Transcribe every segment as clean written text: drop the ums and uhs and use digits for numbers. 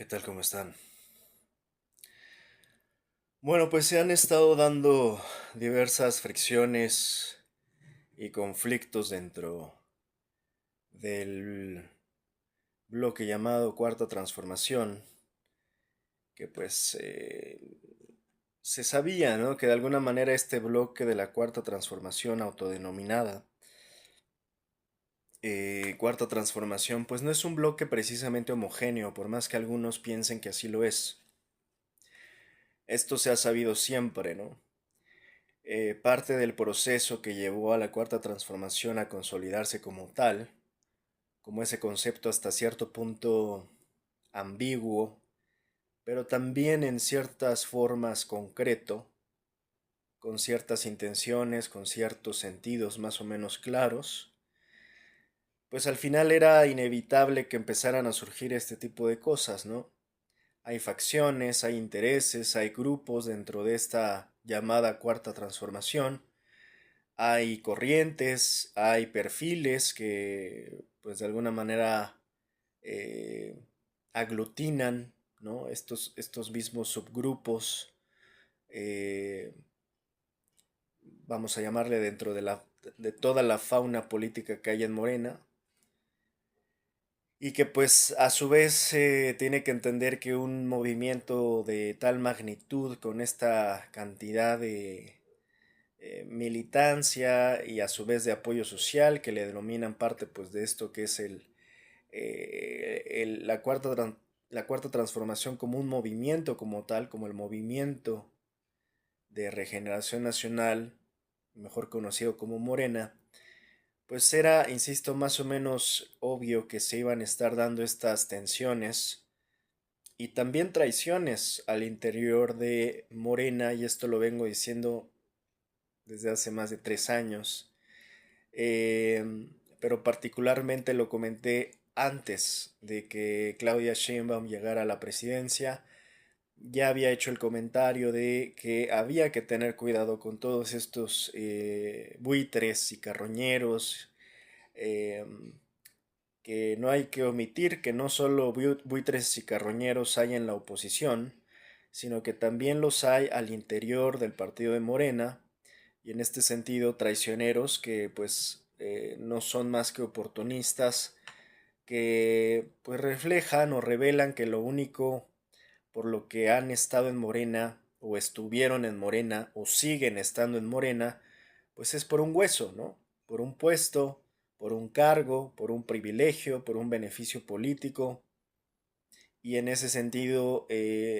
¿Qué tal? ¿Cómo están? Bueno, pues se han estado dando diversas fricciones y conflictos dentro del bloque llamado Cuarta Transformación, que pues se sabía, ¿no? Que de alguna manera este bloque de la Cuarta Transformación autodenominada, Cuarta Transformación, pues no es un bloque precisamente homogéneo, por más que algunos piensen que así lo es. Esto se ha sabido siempre, ¿no? Parte del proceso que llevó a la Cuarta Transformación a consolidarse como tal, como ese concepto hasta cierto punto ambiguo, pero también en ciertas formas concreto, con ciertas intenciones, con ciertos sentidos más o menos claros, pues al final era inevitable que empezaran a surgir este tipo de cosas, ¿no? Hay facciones, hay intereses, hay grupos dentro de esta llamada Cuarta Transformación. Hay corrientes, hay perfiles que, pues de alguna manera, eh, aglutinan, ¿no? Estos mismos subgrupos, eh, vamos a llamarle dentro de toda la fauna política que hay en Morena, y que pues a su vez tiene que entender que un movimiento de tal magnitud, con esta cantidad de militancia y a su vez de apoyo social, que le denominan parte pues de esto que es la cuarta transformación como un movimiento como tal, como el movimiento de regeneración nacional, mejor conocido como Morena. Pues era, insisto, más o menos obvio que se iban a estar dando estas tensiones y también traiciones al interior de Morena, y esto lo vengo diciendo desde hace más de 3 años. Pero particularmente lo comenté antes de que Claudia Sheinbaum llegara a la presidencia. Ya había hecho el comentario de que había que tener cuidado con todos estos buitres y carroñeros, eh, que no hay que omitir que no solo buitres y carroñeros hay en la oposición, sino que también los hay al interior del partido de Morena, y en este sentido traicioneros que pues no son más que oportunistas, que pues reflejan o revelan que lo único por lo que han estado en Morena o estuvieron en Morena o siguen estando en Morena, pues es por un hueso, ¿no? Por un puesto, por un cargo, por un privilegio, por un beneficio político, y en ese sentido,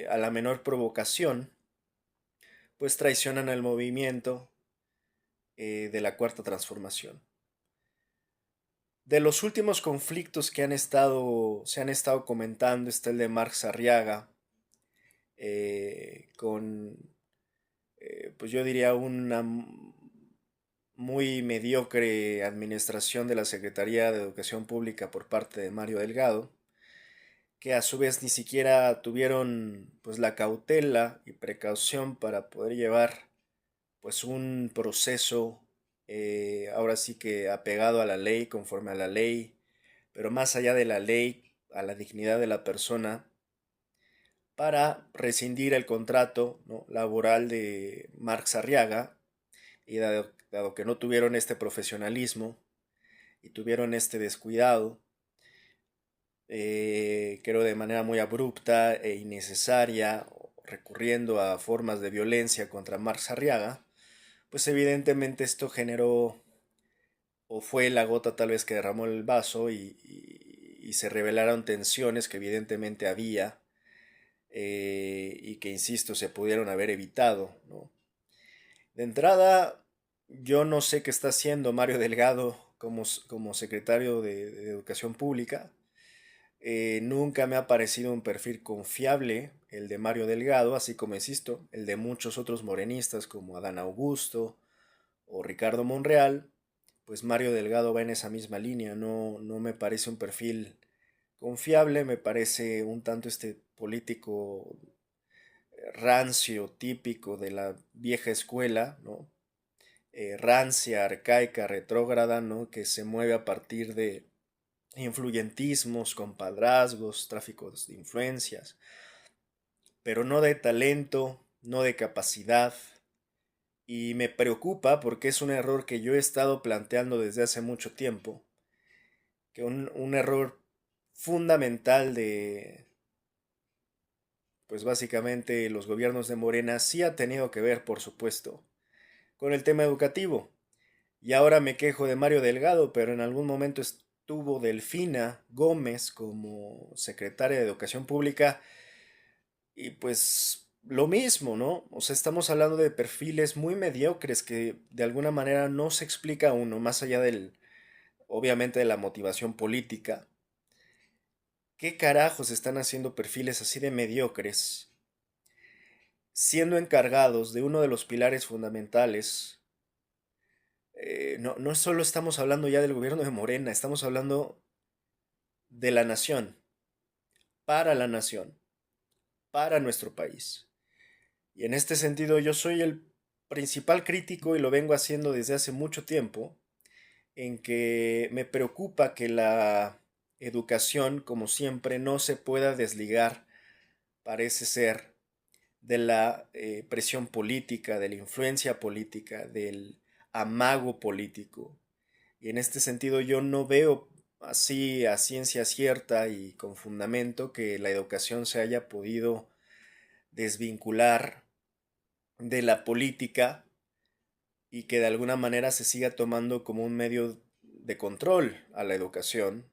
a la menor provocación, pues traicionan al movimiento de la Cuarta Transformación. De los últimos conflictos que se han estado comentando está el de Marx Arriaga, con, pues yo diría, una muy mediocre administración de la Secretaría de Educación Pública por parte de Mario Delgado, que a su vez ni siquiera tuvieron pues la cautela y precaución para poder llevar pues un proceso, ahora sí que apegado a la ley, conforme a la ley, pero más allá de la ley, a la dignidad de la persona, para rescindir el contrato, ¿no?, laboral de Marx Arriaga, y dado que no tuvieron este profesionalismo y tuvieron este descuidado, creo de manera muy abrupta e innecesaria, recurriendo a formas de violencia contra Marx Arriaga, pues evidentemente esto generó o fue la gota tal vez que derramó el vaso, y se revelaron tensiones que evidentemente había, y que, insisto, se pudieron haber evitado, ¿no? De entrada, yo no sé qué está haciendo Mario Delgado como secretario de Educación Pública. Nunca me ha parecido un perfil confiable el de Mario Delgado, así como, insisto, el de muchos otros morenistas como Adán Augusto o Ricardo Monreal. Pues Mario Delgado va en esa misma línea. No, no me parece un perfil confiable, me parece un tanto este político rancio, típico de la vieja escuela, ¿no? Rancia, arcaica, retrógrada, ¿no? Que se mueve a partir influyentismos, compadrazgos, tráficos de influencias, pero no de talento, no de capacidad. Y me preocupa porque es un error que yo he estado planteando desde hace mucho tiempo, que un error fundamental de, pues básicamente los gobiernos de Morena sí ha tenido que ver, por supuesto, con el tema educativo. Y ahora me quejo de Mario Delgado, pero en algún momento estuvo Delfina Gómez como secretaria de Educación Pública y pues lo mismo, ¿no? O sea, estamos hablando de perfiles muy mediocres que de alguna manera no se explica uno, más allá del, obviamente, de la motivación política. ¿Qué carajos están haciendo perfiles así de mediocres, siendo encargados de uno de los pilares fundamentales? No solo estamos hablando ya del gobierno de Morena, estamos hablando de la nación, para la nación, para nuestro país. Y en este sentido yo soy el principal crítico y lo vengo haciendo desde hace mucho tiempo, en que me preocupa que la educación, como siempre, no se pueda desligar, parece ser, de la presión política, de la influencia política, del amago político. Y en este sentido yo no veo así a ciencia cierta y con fundamento que la educación se haya podido desvincular de la política y que de alguna manera se siga tomando como un medio de control a la educación,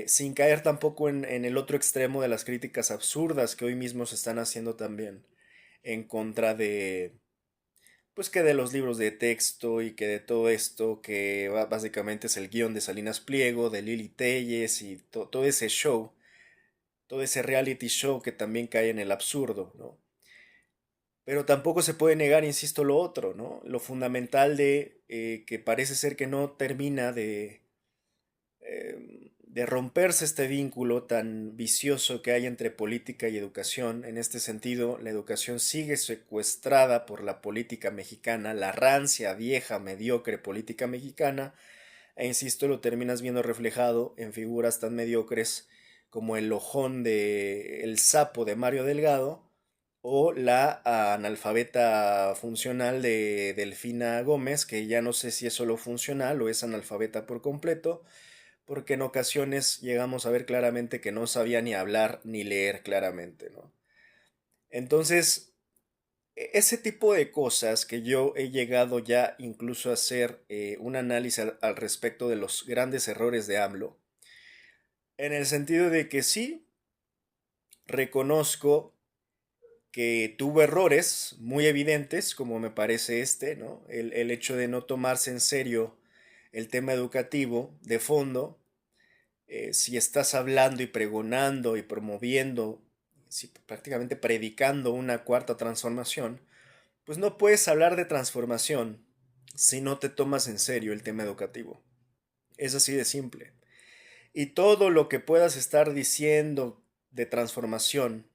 sin caer tampoco en el otro extremo de las críticas absurdas que hoy mismo se están haciendo también en contra de, pues que de los libros de texto y que de todo esto que básicamente es el guión de Salinas Pliego, de Lili Telles y todo ese show, todo ese reality show que también cae en el absurdo, ¿no? Pero tampoco se puede negar, insisto, lo otro, ¿no? Lo fundamental de que parece ser que no termina de romperse este vínculo tan vicioso que hay entre política y educación. En este sentido, la educación sigue secuestrada por la política mexicana, la rancia, vieja, mediocre política mexicana, e insisto, lo terminas viendo reflejado en figuras tan mediocres como el ojón de El Sapo de Mario Delgado o la analfabeta funcional de Delfina Gómez, que ya no sé si es solo funcional o es analfabeta por completo, porque en ocasiones llegamos a ver claramente que no sabía ni hablar ni leer claramente, ¿no? Entonces, ese tipo de cosas que yo he llegado ya incluso a hacer un análisis al respecto de los grandes errores de AMLO, en el sentido de que sí, reconozco que tuvo errores muy evidentes, como me parece este, ¿no? El hecho de no tomarse en serio el tema educativo de fondo, si estás hablando y pregonando y promoviendo, si prácticamente predicando una cuarta transformación, pues no puedes hablar de transformación si no te tomas en serio el tema educativo. Es así de simple. Y todo lo que puedas estar diciendo de transformación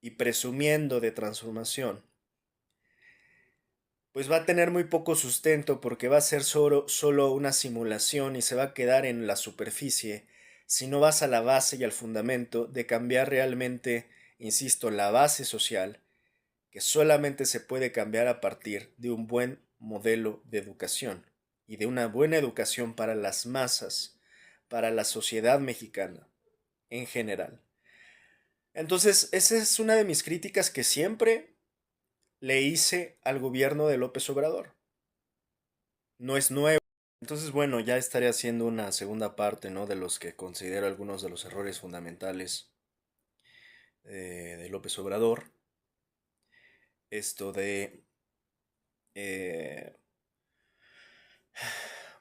y presumiendo de transformación, pues va a tener muy poco sustento porque va a ser solo una simulación y se va a quedar en la superficie si no vas a la base y al fundamento de cambiar realmente, insisto, la base social, que solamente se puede cambiar a partir de un buen modelo de educación y de una buena educación para las masas, para la sociedad mexicana en general. Entonces, esa es una de mis críticas que siempre le hice al gobierno de López Obrador. No es nuevo. Entonces, bueno, ya estaré haciendo una segunda parte, ¿no? De los que considero algunos de los errores fundamentales de López Obrador. Esto de, eh,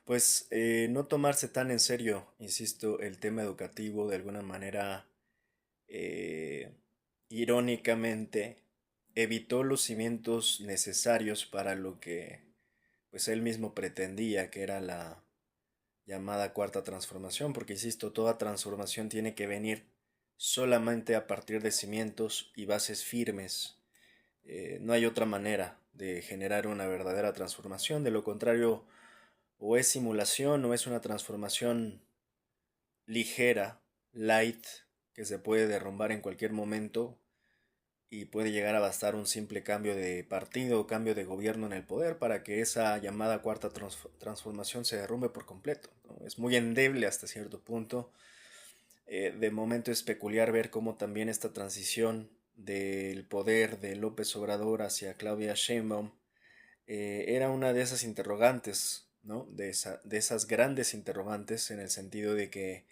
pues, no tomarse tan en serio, insisto, el tema educativo de alguna manera, eh, irónicamente, evitó los cimientos necesarios para lo que, pues, él mismo pretendía, que era la llamada cuarta transformación, porque insisto, toda transformación tiene que venir solamente a partir de cimientos y bases firmes. No hay otra manera de generar una verdadera transformación, de lo contrario o es simulación o es una transformación ligera, light, que se puede derrumbar en cualquier momento y puede llegar a bastar un simple cambio de partido o cambio de gobierno en el poder para que esa llamada cuarta transformación se derrumbe por completo, ¿no? Es muy endeble hasta cierto punto. De momento es peculiar ver cómo también esta transición del poder de López Obrador hacia Claudia Sheinbaum era una de esas interrogantes, ¿no? De esas grandes interrogantes en el sentido de que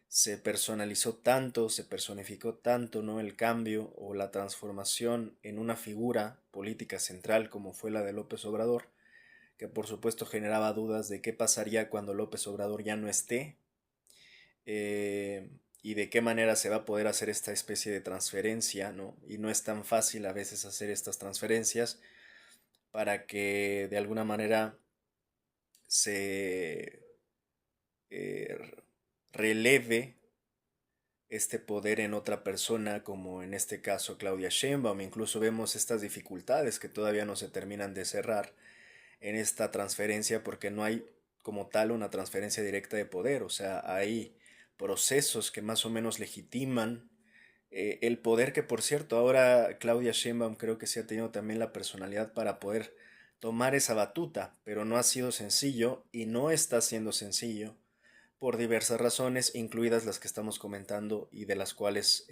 se personalizó tanto, se personificó tanto, ¿no? El cambio o la transformación en una figura política central como fue la de López Obrador, que por supuesto generaba dudas de qué pasaría cuando López Obrador ya no esté, y de qué manera se va a poder hacer esta especie de transferencia, ¿no? Y no es tan fácil a veces hacer estas transferencias para que de alguna manera se eh, releve este poder en otra persona, como en este caso Claudia Sheinbaum. Incluso vemos estas dificultades que todavía no se terminan de cerrar en esta transferencia porque no hay como tal una transferencia directa de poder. O sea, hay procesos que más o menos legitiman el poder, que por cierto ahora Claudia Sheinbaum creo que sí ha tenido también la personalidad para poder tomar esa batuta, pero no ha sido sencillo y no está siendo sencillo por diversas razones, incluidas las que estamos comentando y de las cuales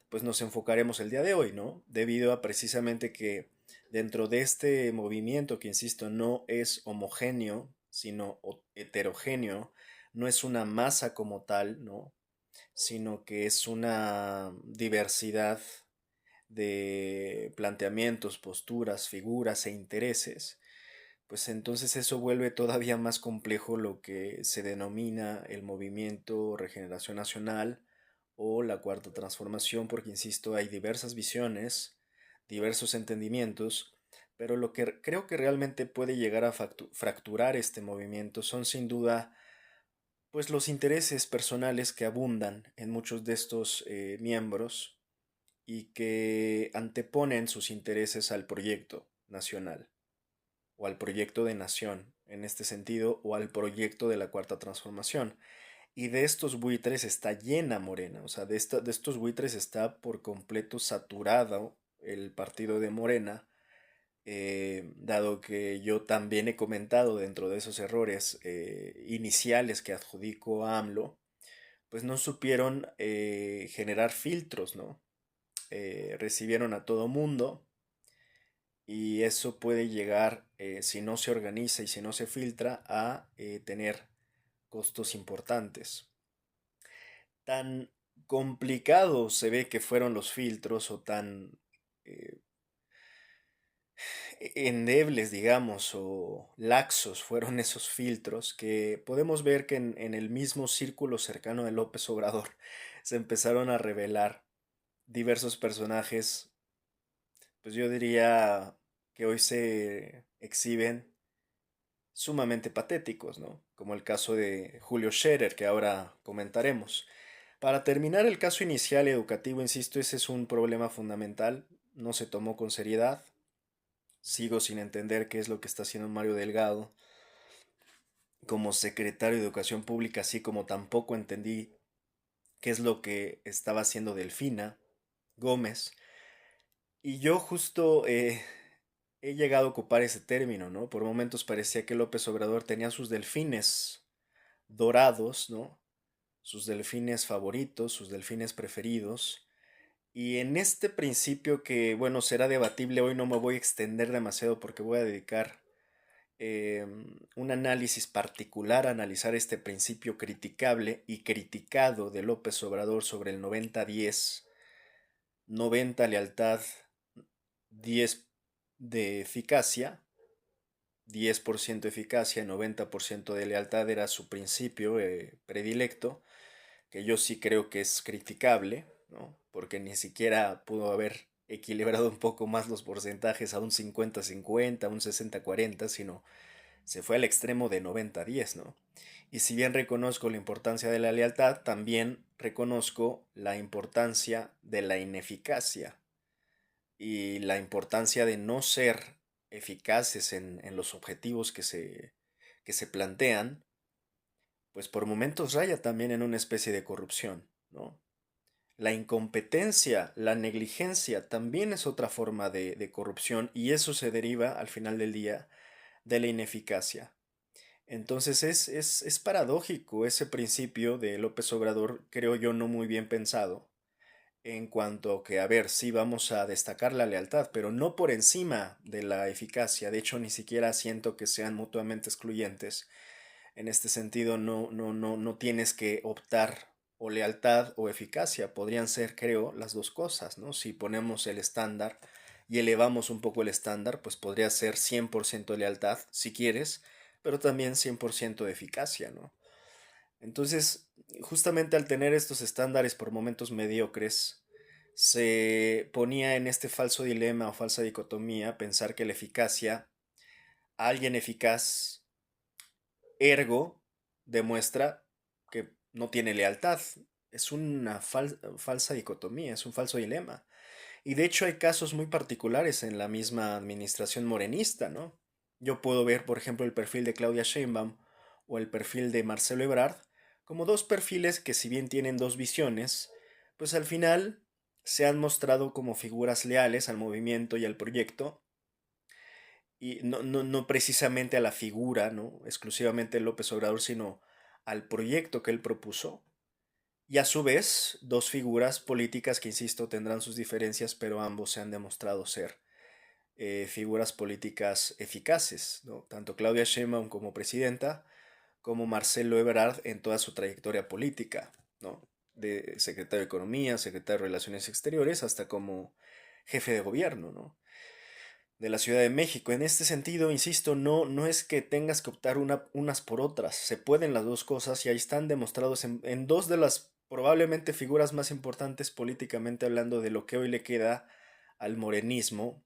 pues nos enfocaremos el día de hoy, ¿no? Debido a precisamente que dentro de este movimiento, que insisto, no es homogéneo, sino heterogéneo, no es una masa como tal, ¿no? Sino que es una diversidad de planteamientos, posturas, figuras e intereses, pues entonces eso vuelve todavía más complejo lo que se denomina el movimiento Regeneración Nacional o la Cuarta Transformación, porque insisto, hay diversas visiones, diversos entendimientos, pero lo que creo que realmente puede llegar a fracturar este movimiento son sin duda pues los intereses personales que abundan en muchos de estos miembros y que anteponen sus intereses al proyecto nacional o al proyecto de nación en este sentido, o al proyecto de la cuarta transformación. Y de estos buitres está llena Morena, o sea, de estos buitres está por completo saturado el partido de Morena, dado que yo también he comentado dentro de esos errores iniciales que adjudico a AMLO, pues no supieron generar filtros, ¿no? Recibieron a todo mundo, y eso puede llegar, si no se organiza y si no se filtra, a tener costos importantes. Tan complicado se ve que fueron los filtros o tan eh, endebles, digamos, o laxos fueron esos filtros, que podemos ver que en el mismo círculo cercano de López Obrador se empezaron a revelar diversos personajes, pues yo diría que hoy se exhiben sumamente patéticos, ¿no? Como el caso de Julio Scherer, que ahora comentaremos. Para terminar el caso inicial educativo, insisto, ese es un problema fundamental, no se tomó con seriedad, sigo sin entender qué es lo que está haciendo Mario Delgado como secretario de Educación Pública, así como tampoco entendí qué es lo que estaba haciendo Delfina Gómez. Y yo justo he llegado a ocupar ese término, ¿no? Por momentos parecía que López Obrador tenía sus delfines dorados, ¿no? Sus delfines favoritos, sus delfines preferidos. Y en este principio que, bueno, será debatible, hoy no me voy a extender demasiado porque voy a dedicar un análisis particular a analizar este principio criticable y criticado de López Obrador sobre el 90-10, 90 lealtad, 10 de eficacia, 10% eficacia, 90% de lealtad era su principio predilecto, que yo sí creo que es criticable, ¿no? Porque ni siquiera pudo haber equilibrado un poco más los porcentajes a un 50-50, un 60-40, sino se fue al extremo de 90-10, ¿no? Y si bien reconozco la importancia de la lealtad, también reconozco la importancia de la ineficacia y la importancia de no ser eficaces en los objetivos que se plantean, pues por momentos raya también en una especie de corrupción, ¿no? La incompetencia, la negligencia también es otra forma de corrupción y eso se deriva al final del día de la ineficacia. Entonces es paradójico ese principio de López Obrador, creo yo, no muy bien pensado, en cuanto a que, a ver, sí vamos a destacar la lealtad, pero no por encima de la eficacia. De hecho, ni siquiera siento que sean mutuamente excluyentes. En este sentido, no tienes que optar o lealtad o eficacia. Podrían ser, creo, las dos cosas, ¿no? Si ponemos el estándar y elevamos un poco el estándar, pues podría ser 100% lealtad, si quieres, pero también 100% de eficacia, ¿no? Entonces, justamente al tener estos estándares por momentos mediocres, se ponía en este falso dilema o falsa dicotomía pensar que la eficacia, alguien eficaz, ergo, demuestra que no tiene lealtad. Es una falsa dicotomía, es un falso dilema. Y de hecho hay casos muy particulares en la misma administración morenista, ¿no? Yo puedo ver, por ejemplo, el perfil de Claudia Sheinbaum o el perfil de Marcelo Ebrard como dos perfiles que si bien tienen dos visiones, pues al final se han mostrado como figuras leales al movimiento y al proyecto, y no precisamente a la figura, ¿no? Exclusivamente López Obrador, sino al proyecto que él propuso. Y a su vez, dos figuras políticas que, insisto, tendrán sus diferencias, pero ambos se han demostrado ser figuras políticas eficaces, ¿no? Tanto Claudia Sheinbaum como presidenta, como Marcelo Ebrard en toda su trayectoria política, ¿no? De secretario de Economía, secretario de Relaciones Exteriores, hasta como jefe de gobierno, ¿no? De la Ciudad de México. En este sentido, insisto, no es que tengas que optar unas por otras. Se pueden las dos cosas y ahí están demostrados en dos de las probablemente figuras más importantes políticamente hablando de lo que hoy le queda al morenismo.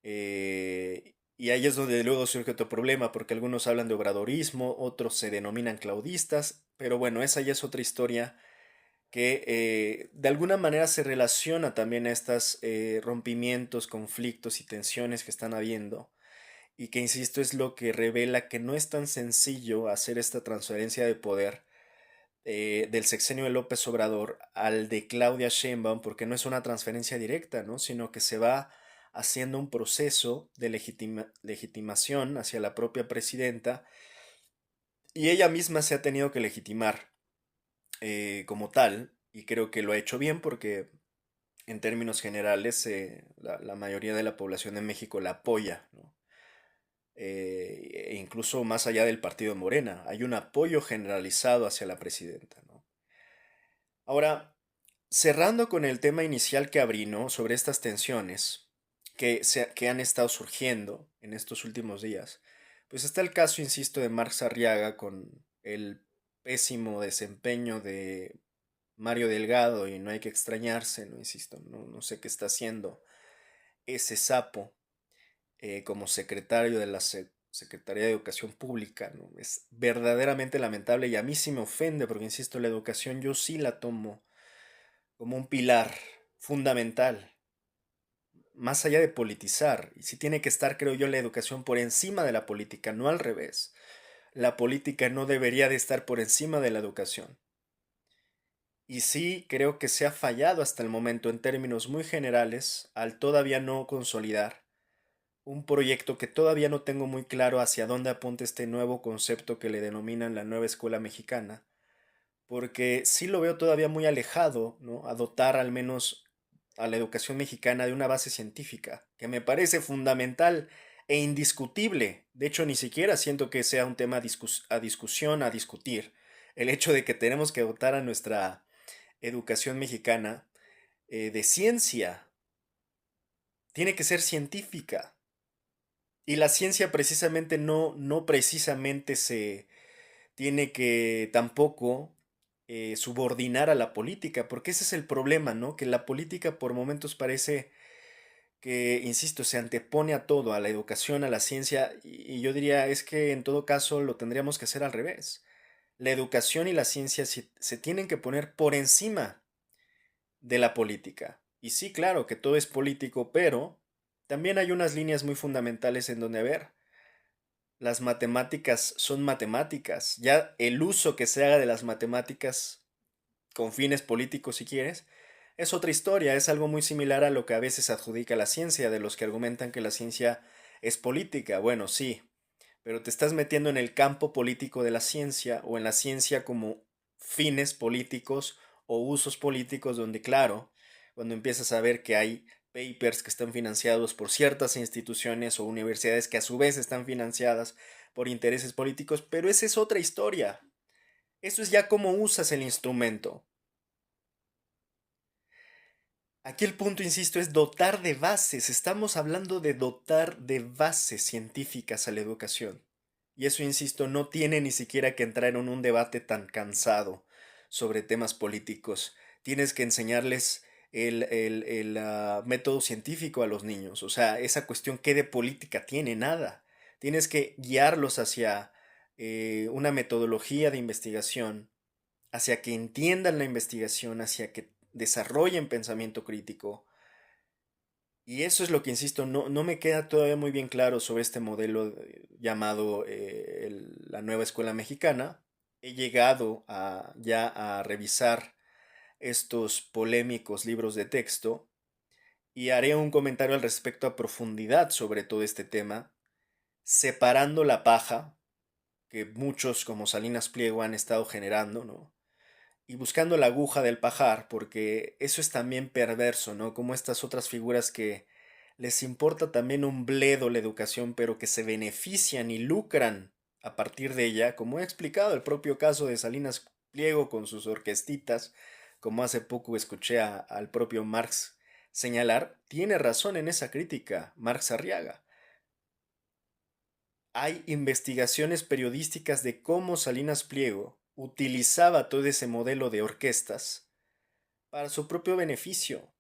Y ahí es donde luego surge otro problema, porque algunos hablan de obradorismo, otros se denominan claudistas, pero bueno, esa ya es otra historia que de alguna manera se relaciona también a estos rompimientos, conflictos y tensiones que están habiendo y que, insisto, es lo que revela que no es tan sencillo hacer esta transferencia de poder del sexenio de López Obrador al de Claudia Sheinbaum, porque no es una transferencia directa, ¿no? Sino que se va haciendo un proceso de legitimación hacia la propia presidenta y ella misma se ha tenido que legitimar como tal, y creo que lo ha hecho bien porque en términos generales la mayoría de la población de México la apoya, ¿no? E incluso más allá del partido de Morena, hay un apoyo generalizado hacia la presidenta, ¿no? Ahora, cerrando con el tema inicial que abrí, ¿no? Sobre estas tensiones que han estado surgiendo en estos últimos días, pues está el caso, insisto, de Marx Arriaga con el pésimo desempeño de Mario Delgado y no hay que extrañarse, no insisto, no sé qué está haciendo ese sapo como secretario de la Secretaría de Educación Pública, ¿no? Es verdaderamente lamentable y a mí sí me ofende porque, insisto, la educación yo sí la tomo como un pilar fundamental, más allá de politizar, y sí tiene que estar, creo yo, la educación por encima de la política, no al revés. La política no debería de estar por encima de la educación. Y sí, creo que se ha fallado hasta el momento en términos muy generales al todavía no consolidar un proyecto que todavía no tengo muy claro hacia dónde apunta este nuevo concepto que le denominan la nueva escuela mexicana, porque sí lo veo todavía muy alejado, ¿no? A dotar al menos a la educación mexicana de una base científica, que me parece fundamental e indiscutible. De hecho, ni siquiera siento que sea un tema a discusión, a discutir. El hecho de que tenemos que dotar a nuestra educación mexicana de ciencia, tiene que ser científica. Y la ciencia precisamente no precisamente se tiene que tampoco subordinar a la política, porque ese es el problema, ¿no? Que la política por momentos parece que, insisto, se antepone a todo, a la educación, a la ciencia, y yo diría es que en todo caso lo tendríamos que hacer al revés. La educación y la ciencia se tienen que poner por encima de la política. Y sí, claro que todo es político, pero también hay unas líneas muy fundamentales en donde, a ver, las matemáticas son matemáticas. Ya el uso que se haga de las matemáticas con fines políticos, si quieres, es otra historia. Es algo muy similar a lo que a veces adjudica la ciencia, de los que argumentan que la ciencia es política. Bueno, sí, pero te estás metiendo en el campo político de la ciencia o en la ciencia como fines políticos o usos políticos donde, claro, cuando empiezas a ver que hay papers que están financiados por ciertas instituciones o universidades que a su vez están financiadas por intereses políticos, pero esa es otra historia. Eso es ya cómo usas el instrumento. Aquí el punto, insisto, es dotar de bases. Estamos hablando de dotar de bases científicas a la educación. Y eso, insisto, no tiene ni siquiera que entrar en un debate tan cansado sobre temas políticos. Tienes que enseñarles el método científico a los niños. O sea, esa cuestión que de política tiene nada. Tienes que guiarlos hacia una metodología de investigación, hacia que entiendan la investigación, hacia que desarrollen pensamiento crítico. Y eso es lo que insisto, no me queda todavía muy bien claro sobre este modelo llamado la nueva escuela mexicana. He llegado ya a revisar estos polémicos libros de texto y haré un comentario al respecto a profundidad sobre todo este tema, separando la paja que muchos como Salinas Pliego han estado generando, ¿no? Y buscando la aguja del pajar, porque eso es también perverso, ¿no? Como estas otras figuras que les importa también un bledo la educación, pero que se benefician y lucran a partir de ella, como he explicado el propio caso de Salinas Pliego con sus orquestitas, como hace poco escuché al propio Marx señalar, tiene razón en esa crítica, Marx Arriaga. Hay investigaciones periodísticas de cómo Salinas Pliego utilizaba todo ese modelo de orquestas para su propio beneficio.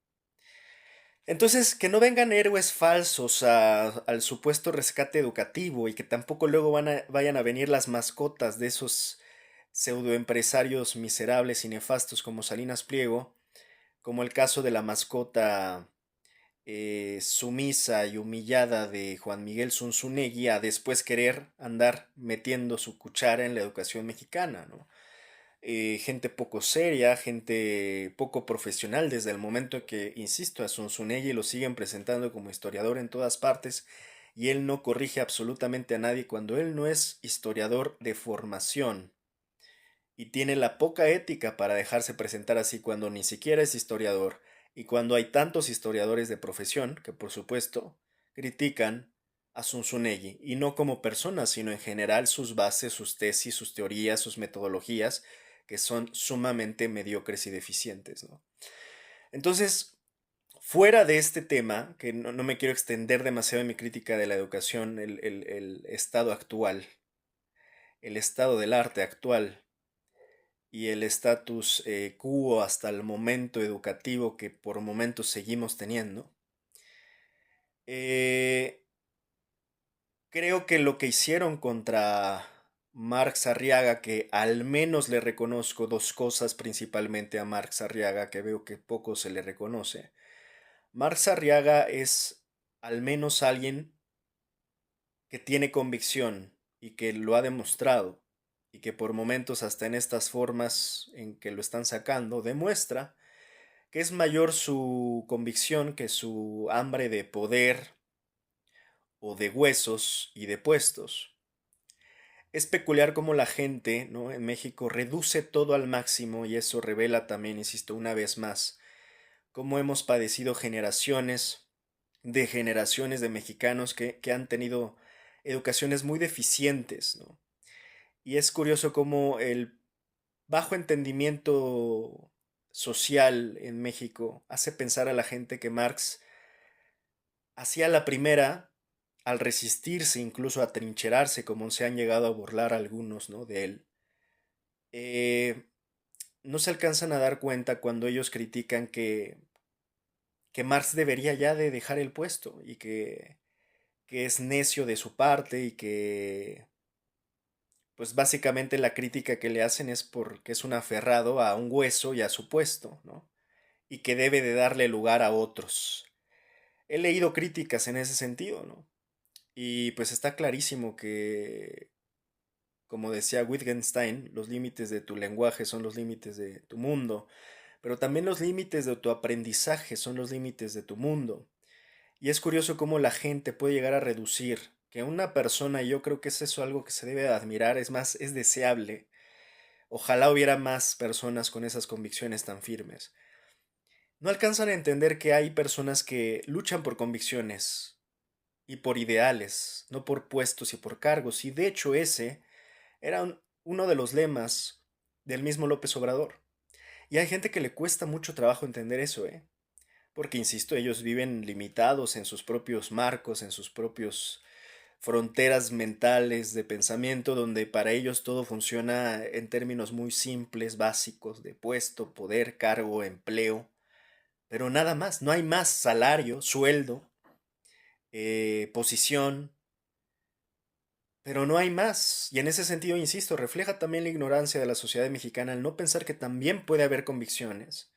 Entonces, que no vengan héroes falsos al supuesto rescate educativo y que tampoco luego vayan a venir las mascotas de esos pseudoempresarios miserables y nefastos como Salinas Pliego, como el caso de la mascota sumisa y humillada de Juan Miguel Zunzunegui a después querer andar metiendo su cuchara en la educación mexicana, ¿no? Gente poco seria, gente poco profesional desde el momento en que, insisto, a Zunzunegui lo siguen presentando como historiador en todas partes y él no corrige absolutamente a nadie cuando él no es historiador de formación y tiene la poca ética para dejarse presentar así cuando ni siquiera es historiador y cuando hay tantos historiadores de profesión que por supuesto critican a Zunzunegui y no como persona sino en general sus bases, sus tesis, sus teorías, sus metodologías que son sumamente mediocres y deficientes, ¿no? Entonces, fuera de este tema, que no me quiero extender demasiado en mi crítica de la educación, el estado actual, el estado del arte actual, y el status quo hasta el momento educativo que por momentos seguimos teniendo, eh, creo que lo que hicieron contra Marx Arriaga, que al menos le reconozco dos cosas principalmente a Marx Arriaga, que veo que poco se le reconoce. Marx Arriaga es al menos alguien que tiene convicción y que lo ha demostrado y que por momentos hasta en estas formas en que lo están sacando demuestra que es mayor su convicción que su hambre de poder o de huesos y de puestos. Es peculiar cómo la gente, ¿no?, en México reduce todo al máximo y eso revela también, insisto, una vez más, cómo hemos padecido generaciones de mexicanos que han tenido educaciones muy deficientes, ¿no? Y es curioso cómo el bajo entendimiento social en México hace pensar a la gente que Marx hacía la primera al resistirse, incluso a trincherarse, como se han llegado a burlar algunos, ¿no?, de él. eh, no se alcanzan a dar cuenta cuando ellos critican que Marx debería ya de dejar el puesto y que es necio de su parte y que pues básicamente la crítica que le hacen es porque es un aferrado a un hueso y a su puesto, ¿no? Y que debe de darle lugar a otros. He leído críticas en ese sentido, ¿no? Y pues está clarísimo que, como decía Wittgenstein, los límites de tu lenguaje son los límites de tu mundo, pero también los límites de tu aprendizaje son los límites de tu mundo. Y es curioso cómo la gente puede llegar a reducir que una persona, y yo creo que es eso algo que se debe de admirar, es más, es deseable. Ojalá hubiera más personas con esas convicciones tan firmes. No alcanzan a entender que hay personas que luchan por convicciones y por ideales, no por puestos y por cargos. Y de hecho ese era uno de los lemas del mismo López Obrador. Y hay gente que le cuesta mucho trabajo entender eso, ¿eh? Porque, insisto, ellos viven limitados en sus propios marcos, en sus propios fronteras mentales de pensamiento, donde para ellos todo funciona en términos muy simples, básicos, de puesto, poder, cargo, empleo, pero nada más, no hay más salario, sueldo, posición, pero no hay más. Y en ese sentido, insisto, refleja también la ignorancia de la sociedad mexicana al no pensar que también puede haber convicciones,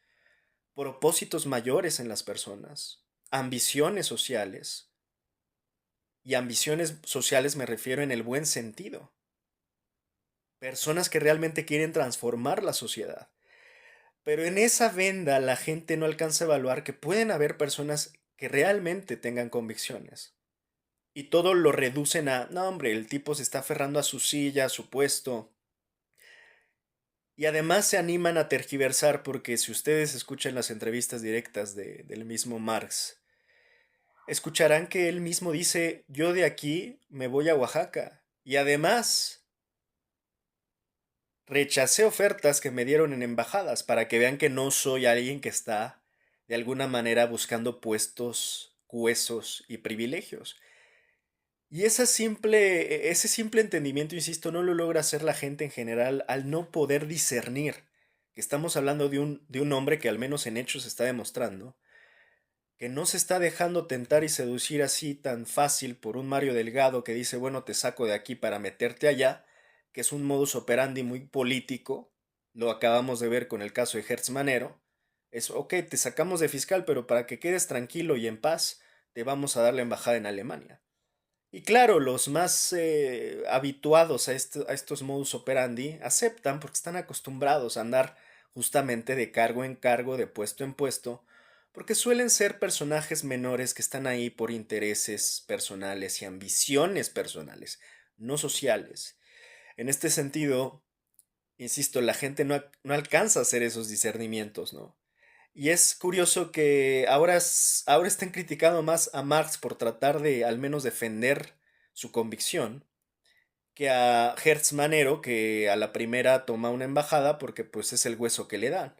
propósitos mayores en las personas, ambiciones sociales. Y ambiciones sociales me refiero en el buen sentido. Personas que realmente quieren transformar la sociedad. Pero en esa venda la gente no alcanza a evaluar que pueden haber personas que realmente tengan convicciones. Y todo lo reducen a, no hombre, el tipo se está aferrando a su silla, a su puesto. Y además se animan a tergiversar porque si ustedes escuchan las entrevistas directas del mismo Marx, escucharán que él mismo dice, yo de aquí me voy a Oaxaca. Y además rechacé ofertas que me dieron en embajadas para que vean que no soy alguien que está de alguna manera buscando puestos, huesos y privilegios. Y ese simple entendimiento, insisto, no lo logra hacer la gente en general al no poder discernir que estamos hablando de un hombre que al menos en hechos está demostrando que no se está dejando tentar y seducir así tan fácil por un Mario Delgado que dice, bueno, te saco de aquí para meterte allá, que es un modus operandi muy político, lo acabamos de ver con el caso de Hertz Manero, es, ok, te sacamos de fiscal, pero para que quedes tranquilo y en paz, te vamos a dar la embajada en Alemania. Y claro, los más habituados a estos modus operandi aceptan porque están acostumbrados a andar justamente de cargo en cargo, de puesto en puesto, porque suelen ser personajes menores que están ahí por intereses personales y ambiciones personales, no sociales. En este sentido, insisto, la gente no alcanza a hacer esos discernimientos, ¿no? Y es curioso que ahora estén criticando más a Marx por tratar de al menos defender su convicción que a Hertz Manero, que a la primera toma una embajada porque pues es el hueso que le dan.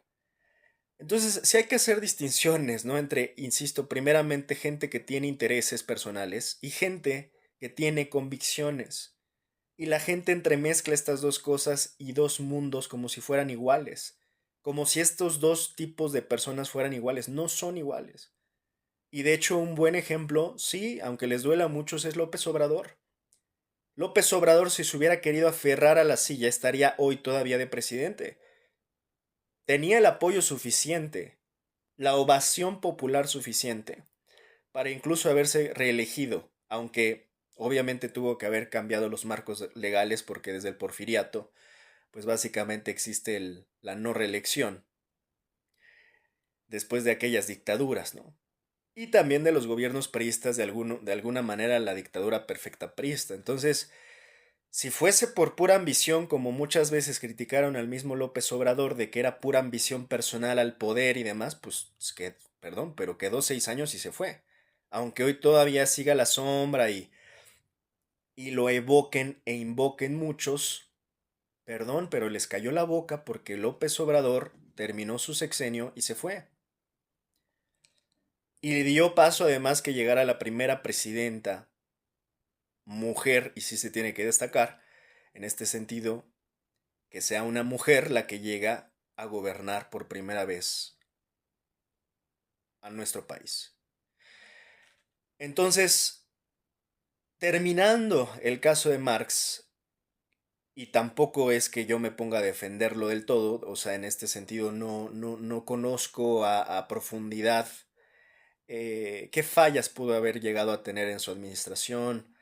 Entonces, sí hay que hacer distinciones, ¿no? Entre, insisto, primeramente gente que tiene intereses personales y gente que tiene convicciones. Y la gente entremezcla estas dos cosas y dos mundos como si fueran iguales. Como si estos dos tipos de personas fueran iguales. No son iguales. Y de hecho, un buen ejemplo, sí, aunque les duela a muchos, es López Obrador. López Obrador, si se hubiera querido aferrar a la silla, estaría hoy todavía de presidente. Tenía el apoyo suficiente, la ovación popular suficiente, para incluso haberse reelegido, aunque obviamente tuvo que haber cambiado los marcos legales porque desde el porfiriato pues básicamente existe la no reelección después de aquellas dictaduras, ¿no? Y también de los gobiernos priistas, de alguna manera la dictadura perfecta priista. Entonces, si fuese por pura ambición, como muchas veces criticaron al mismo López Obrador de que era pura ambición personal al poder y demás, pues que, perdón, pero quedó 6 años y se fue. Aunque hoy todavía siga la sombra y lo evoquen e invoquen muchos, perdón, pero les cayó la boca porque López Obrador terminó su sexenio y se fue. Y dio paso además que llegara la primera presidenta, mujer, y sí se tiene que destacar, en este sentido, que sea una mujer la que llega a gobernar por primera vez a nuestro país. Entonces, terminando el caso de Marx, y tampoco es que yo me ponga a defenderlo del todo, o sea, en este sentido no conozco a profundidad qué fallas pudo haber llegado a tener en su administración,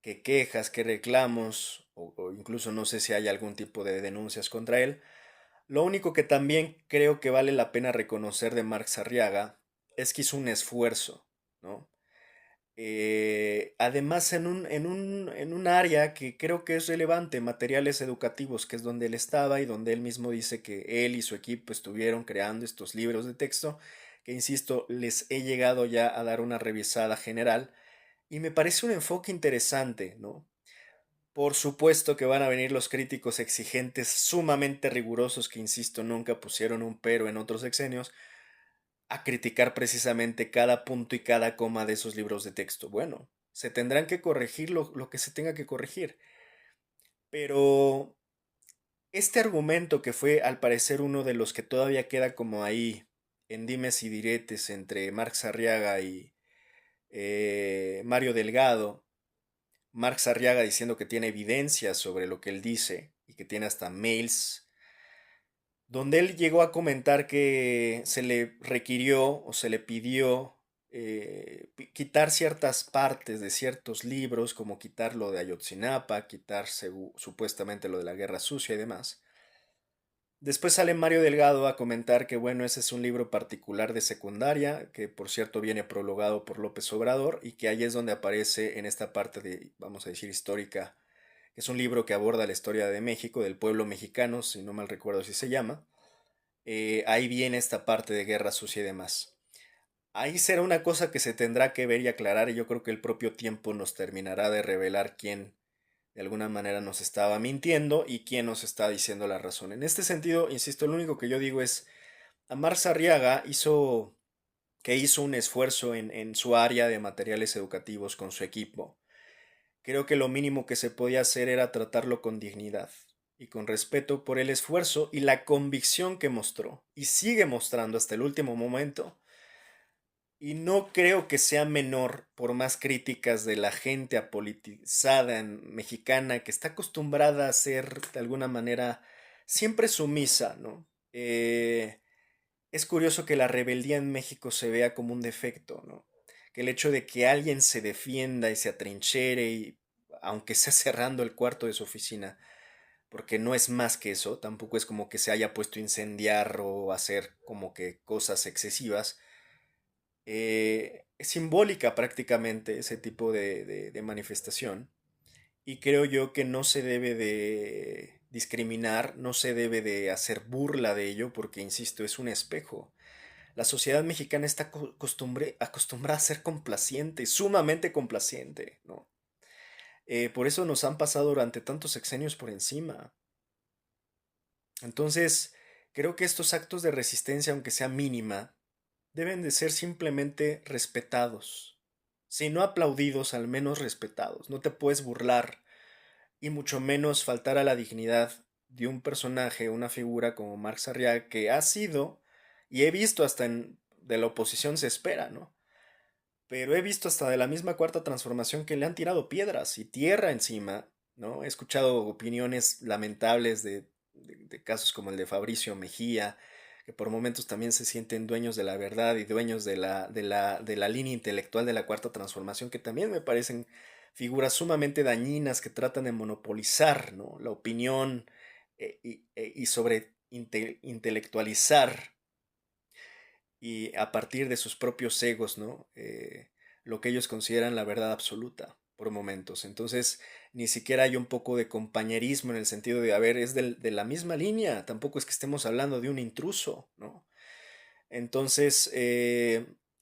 que quejas, que reclamos, o incluso no sé si hay algún tipo de denuncias contra él. Lo único que también creo que vale la pena reconocer de Marx Arriaga es que hizo un esfuerzo, ¿no? Además, en un área que creo que es relevante, materiales educativos, que es donde él estaba y donde él mismo dice que él y su equipo estuvieron creando estos libros de texto, que insisto, les he llegado ya a dar una revisada general y me parece un enfoque interesante, ¿no? Por supuesto que van a venir los críticos exigentes, sumamente rigurosos, que insisto, nunca pusieron un pero en otros sexenios, a criticar precisamente cada punto y cada coma de esos libros de texto. Bueno, se tendrán que corregir lo que se tenga que corregir. Pero este argumento, que fue al parecer uno de los que todavía queda como ahí en dimes y diretes entre Marx Arriaga y Mario Delgado, Marx Arriaga diciendo que tiene evidencia sobre lo que él dice y que tiene hasta mails donde él llegó a comentar que se le requirió o se le pidió quitar ciertas partes de ciertos libros, como quitar lo de Ayotzinapa, quitar supuestamente lo de la Guerra Sucia y demás. Después sale Mario Delgado a comentar que, bueno, ese es un libro particular de secundaria, que por cierto viene prologado por López Obrador, y que ahí es donde aparece en esta parte de, vamos a decir, histórica. Es un libro que aborda la historia de México, del pueblo mexicano, si no mal recuerdo así se llama. Ahí viene esta parte de guerra sucia y demás. Ahí será una cosa que se tendrá que ver y aclarar, y yo creo que el propio tiempo nos terminará de revelar quién de alguna manera nos estaba mintiendo y quién nos está diciendo la razón. En este sentido, insisto, lo único que yo digo es, Amar Sarriaga hizo un esfuerzo en su área de materiales educativos con su equipo. Creo que lo mínimo que se podía hacer era tratarlo con dignidad y con respeto por el esfuerzo y la convicción que mostró y sigue mostrando hasta el último momento. Y no creo que sea menor por más críticas de la gente apolitizada mexicana, que está acostumbrada a ser de alguna manera siempre sumisa, ¿no? Es curioso que la rebeldía en México se vea como un defecto, ¿no? Que el hecho de que alguien se defienda y se atrinchere, y aunque sea cerrando el cuarto de su oficina, porque no es más que eso, tampoco es como que se haya puesto a incendiar o hacer como que cosas excesivas. Es simbólica prácticamente ese tipo de manifestación. Y creo yo que no se debe de discriminar, no se debe de hacer burla de ello, porque, insisto, es un espejo. La sociedad mexicana está acostumbrada a ser complaciente, sumamente complaciente, ¿no? Por eso nos han pasado durante tantos sexenios por encima. Entonces, creo que estos actos de resistencia, aunque sea mínima, deben de ser simplemente respetados. Si no aplaudidos, al menos respetados. No te puedes burlar y mucho menos faltar a la dignidad de un personaje, una figura como Marx Arriaga, que ha sido, y he visto hasta de la oposición se espera, ¿no? Pero he visto hasta de la misma Cuarta Transformación que le han tirado piedras y tierra encima, ¿no? He escuchado opiniones lamentables de casos como el de Fabricio Mejía, que por momentos también se sienten dueños de la verdad y dueños de la línea intelectual de la Cuarta Transformación, que también me parecen figuras sumamente dañinas que tratan de monopolizar, ¿no? La opinión y sobre intelectualizar y a partir de sus propios egos, ¿no? Lo que ellos consideran la verdad absoluta por momentos. Entonces, ni siquiera hay un poco de compañerismo en el sentido de, a ver, es de la misma línea, tampoco es que estemos hablando de un intruso, ¿no? Entonces,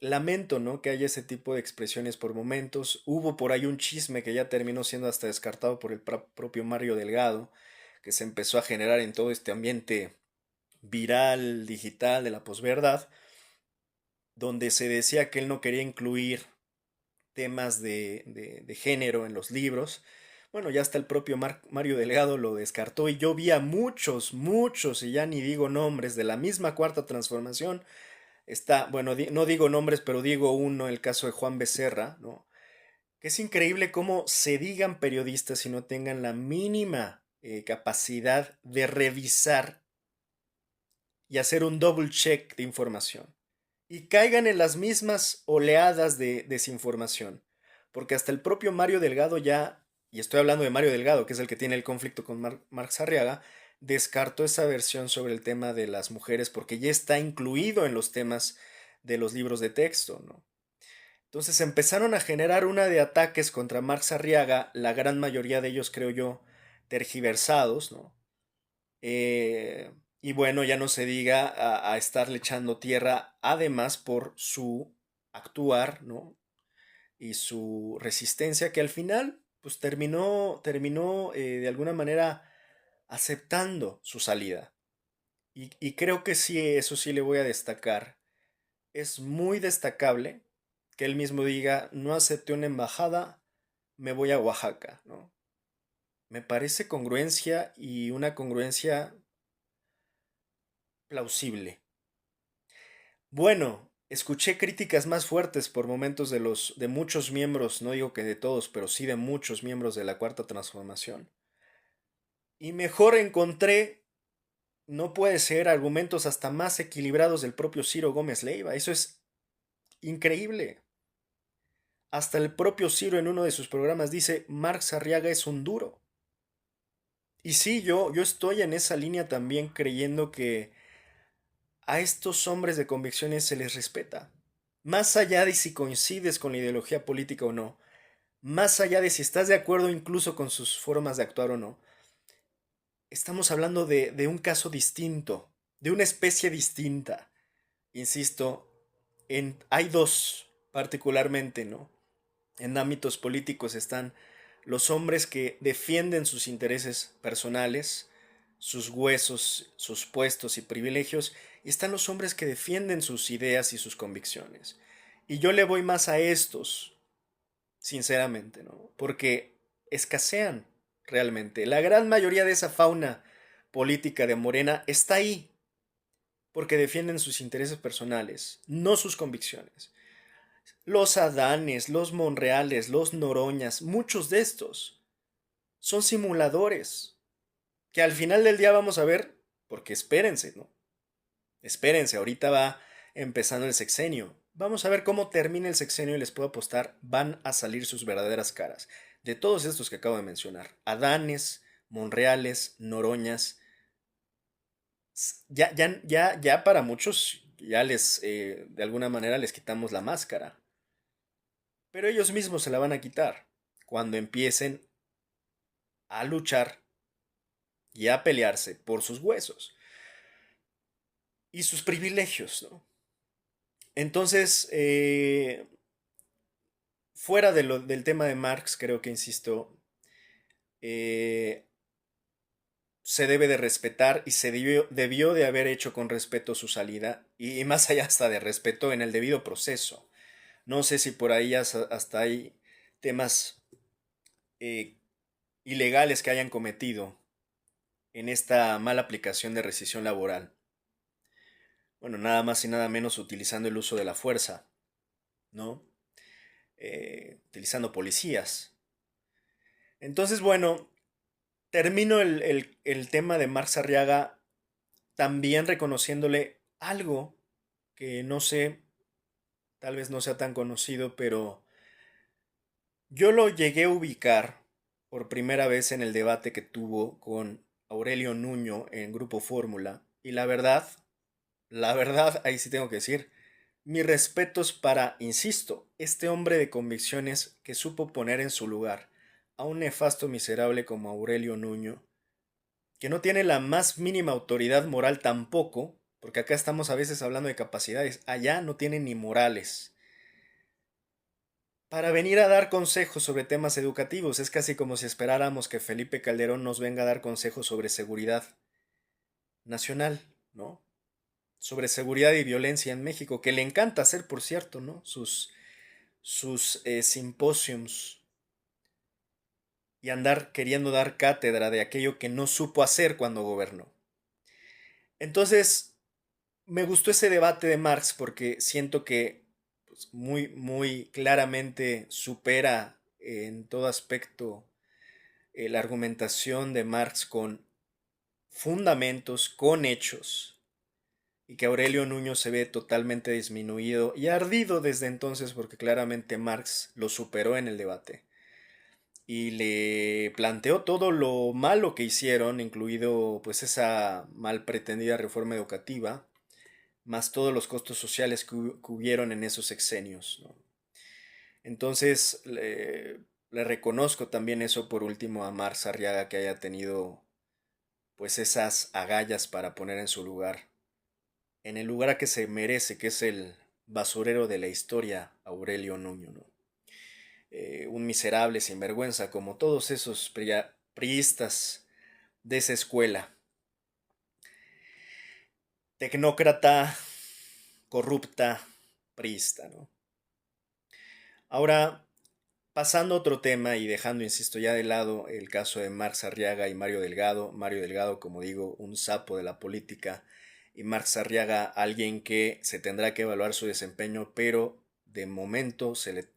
lamento, ¿no? Que haya ese tipo de expresiones por momentos. Hubo por ahí un chisme que ya terminó siendo hasta descartado por el propio Mario Delgado, que se empezó a generar en todo este ambiente viral, digital, de la posverdad, donde se decía que él no quería incluir temas de género en los libros. Bueno, ya hasta el propio Mario Delgado lo descartó y yo vi a muchos, muchos, y ya ni digo nombres, de la misma Cuarta Transformación. Está, bueno, no digo nombres, pero digo uno, el caso de Juan Becerra, ¿no? Que es increíble cómo se digan periodistas y no tengan la mínima capacidad de revisar y hacer un double check de información y caigan en las mismas oleadas de desinformación. Porque hasta el propio Mario Delgado ya y estoy hablando de Mario Delgado, que es el que tiene el conflicto con Marx Arriaga, descartó esa versión sobre el tema de las mujeres porque ya está incluido en los temas de los libros de texto, ¿no? Entonces empezaron a generar una de ataques contra Marx Arriaga, la gran mayoría de ellos, creo yo, tergiversados, ¿no? Y bueno, ya no se diga a estarle echando tierra, además por su actuar, ¿no? Y su resistencia, que al final, pues terminó de alguna manera aceptando su salida. Y creo que sí, eso sí le voy a destacar. Es muy destacable que él mismo diga, no acepté una embajada, me voy a Oaxaca, ¿no? Me parece congruencia y una congruencia plausible. Bueno, escuché críticas más fuertes por momentos de muchos miembros, no digo que de todos, pero sí de muchos miembros de la Cuarta Transformación. Y mejor encontré, no puede ser, argumentos hasta más equilibrados del propio Ciro Gómez Leiva. Eso es increíble. Hasta el propio Ciro en uno de sus programas dice, Marx Arriaga es un duro. Y sí, yo estoy en esa línea también creyendo que a estos hombres de convicciones se les respeta. Más allá de si coincides con la ideología política o no, más allá de si estás de acuerdo incluso con sus formas de actuar o no, estamos hablando de un caso distinto, de una especie distinta. Insisto, hay dos particularmente, ¿no? En ámbitos políticos están los hombres que defienden sus intereses personales, sus huesos, sus puestos y privilegios, y están los hombres que defienden sus ideas y sus convicciones. Y yo le voy más a estos, sinceramente, ¿no? Porque escasean realmente. La gran mayoría de esa fauna política de Morena está ahí porque defienden sus intereses personales, no sus convicciones. Los Adanes, los Monreales, los Noroñas, muchos de estos son simuladores que al final del día vamos a ver, porque espérense, ¿no? Espérense, ahorita va empezando el sexenio. Vamos a ver cómo termina el sexenio y les puedo apostar, van a salir sus verdaderas caras. De todos estos que acabo de mencionar, Adanes, Monreales, Noroñas, ya para muchos ya de alguna manera les quitamos la máscara. Pero ellos mismos se la van a quitar cuando empiecen a luchar y a pelearse por sus huesos y sus privilegios, ¿no? Entonces, fuera del tema de Marx, creo que, insisto, eh, se debe de respetar y se debió de haber hecho con respeto su salida y más allá hasta de respeto en el debido proceso. No sé si por ahí hasta hay temas eh, ilegales que hayan cometido en esta mala aplicación de rescisión laboral. Bueno, nada más y nada menos utilizando el uso de la fuerza, ¿no? Utilizando policías. Entonces, bueno, termino el tema de Marx Arriaga también reconociéndole algo que no sé, tal vez no sea tan conocido, pero yo lo llegué a ubicar por primera vez en el debate que tuvo con Aurelio Nuño en Grupo Fórmula. Y la verdad, ahí sí tengo que decir, mis respetos para, insisto, este hombre de convicciones que supo poner en su lugar a un nefasto miserable como Aurelio Nuño, que no tiene la más mínima autoridad moral tampoco, porque acá estamos a veces hablando de capacidades, allá no tiene ni morales, para venir a dar consejos sobre temas educativos. Es casi como si esperáramos que Felipe Calderón nos venga a dar consejos sobre seguridad nacional, ¿no? Sobre seguridad y violencia en México, que le encanta hacer, por cierto, ¿no? Sus simposiums y andar queriendo dar cátedra de aquello que no supo hacer cuando gobernó. Entonces, me gustó ese debate de Marx porque siento que pues, muy claramente supera en todo aspecto la argumentación de Marx con fundamentos, con hechos, y que Aurelio Nuño se ve totalmente disminuido y ardido desde entonces porque claramente Marx lo superó en el debate. y le planteó todo lo malo que hicieron, incluido pues esa mal pretendida reforma educativa, más todos los costos sociales que hubieron en esos sexenios, ¿no? Entonces, le reconozco también eso por último a Marx Arriaga, que haya tenido pues esas agallas para poner en su lugar, en el lugar a que se merece, que es el basurero de la historia, Aurelio Nuño, ¿no? Un miserable sinvergüenza, como todos esos priistas de esa escuela. Tecnócrata, corrupta, priista, ¿no? Ahora, pasando a otro tema y dejando, insisto, ya de lado el caso de Marx Arriaga y Mario Delgado, como digo, un sapo de la política, y Marx Arriaga, alguien que se tendrá que evaluar su desempeño, pero de momento se le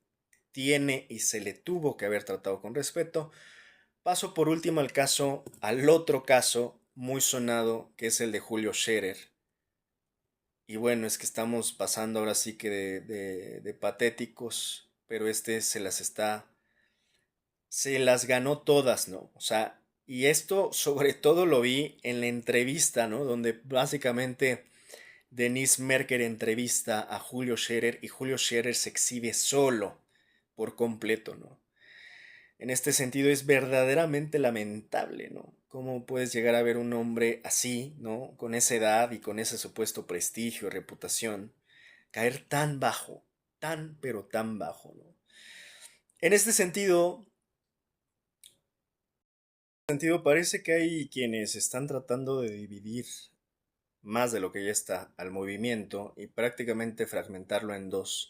tiene y se le tuvo que haber tratado con respeto. Paso por último al otro caso muy sonado, que es el de Julio Scherer. Y bueno, es que estamos pasando ahora sí que de patéticos, pero este se las ganó todas, ¿no? O sea, y esto sobre todo lo vi en la entrevista, ¿no? Donde básicamente Denise Merker entrevista a Julio Scherer y Julio Scherer se exhibe solo por completo, ¿no? En este sentido es verdaderamente lamentable, ¿no? ¿Cómo puedes llegar a ver un hombre así, ¿no? Con esa edad y con ese supuesto prestigio y reputación, caer tan bajo, tan pero tan bajo, ¿no? En este sentido parece que hay quienes están tratando de dividir más de lo que ya está al movimiento y prácticamente fragmentarlo en dos.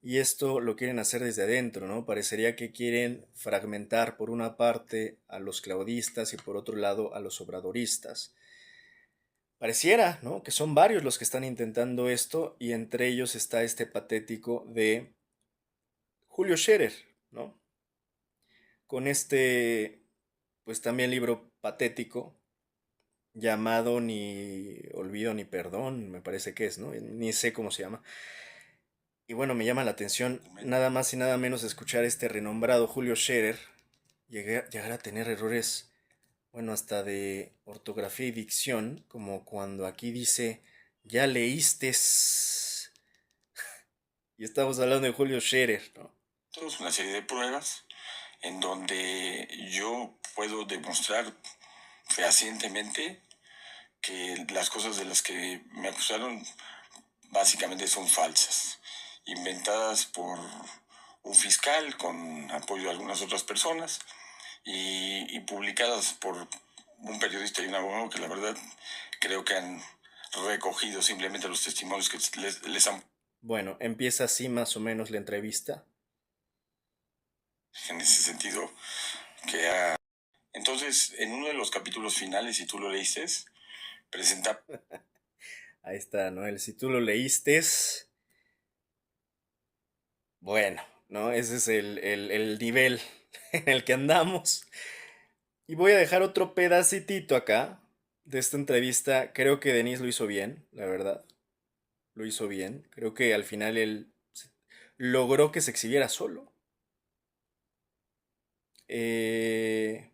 Y esto lo quieren hacer desde adentro, ¿no? Parecería que quieren fragmentar por una parte a los claudistas y por otro lado a los obradoristas. Pareciera, ¿no? Que son varios los que están intentando esto y entre ellos está este patético de Julio Scherer, ¿no? Con este, pues también libro patético llamado Ni Olvido ni Perdón, me parece que es, ¿no? Ni sé cómo se llama. Y bueno, me llama la atención nada más y nada menos escuchar este renombrado Julio Scherer llegar a tener errores, bueno, hasta de ortografía y dicción, como cuando aquí dice, ya leíste. Y estamos hablando de Julio Scherer, ¿no? Es una serie de pruebas en donde yo puedo demostrar fehacientemente que las cosas de las que me acusaron básicamente son falsas, inventadas por un fiscal con apoyo de algunas otras personas y publicadas por un periodista y un abogado que la verdad creo que han recogido simplemente los testimonios que les han... Bueno, empieza así más o menos la entrevista. En ese sentido, entonces, en uno de los capítulos finales, si tú lo leíste, presenta... Ahí está, ¿no? Si tú lo leíste, bueno, ¿no? Ese es el nivel en el que andamos. Y voy a dejar otro pedacitito acá de esta entrevista. Creo que Denise lo hizo bien, la verdad. Lo hizo bien. Creo que al final él logró que se exhibiera solo. Eh,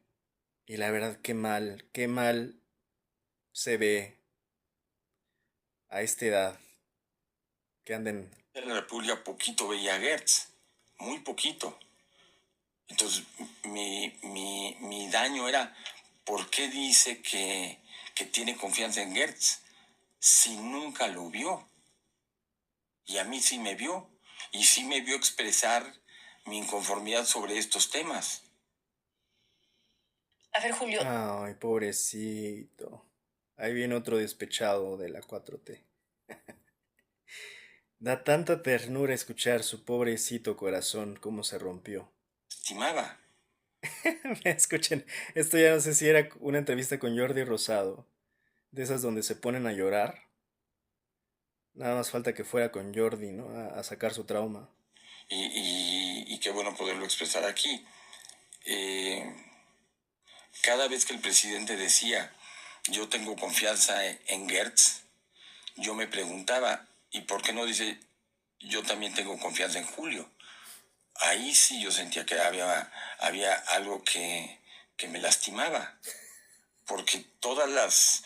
y la verdad, qué mal se ve a esta edad que anden. En la República poquito veía a Gertz, muy poquito. Entonces, mi daño era, ¿por qué dice que tiene confianza en Gertz si nunca lo vio? Y a mí sí me vio, y sí me vio expresar mi inconformidad sobre estos temas. A ver, Julio. Ay, pobrecito. Ahí viene otro despechado de la 4T. Da tanta ternura escuchar su pobrecito corazón cómo se rompió. Estimaba. Escuchen, esto ya no sé si era una entrevista con Jordi Rosado, de esas donde se ponen a llorar. Nada más falta que fuera con Jordi, ¿no? A sacar su trauma. Y qué bueno poderlo expresar aquí. Eh, cada vez que el presidente decía, yo tengo confianza en Gertz, yo me preguntaba, ¿y por qué no dice, yo también tengo confianza en Julio? ahí sí yo sentía que había algo que me lastimaba, porque todas las...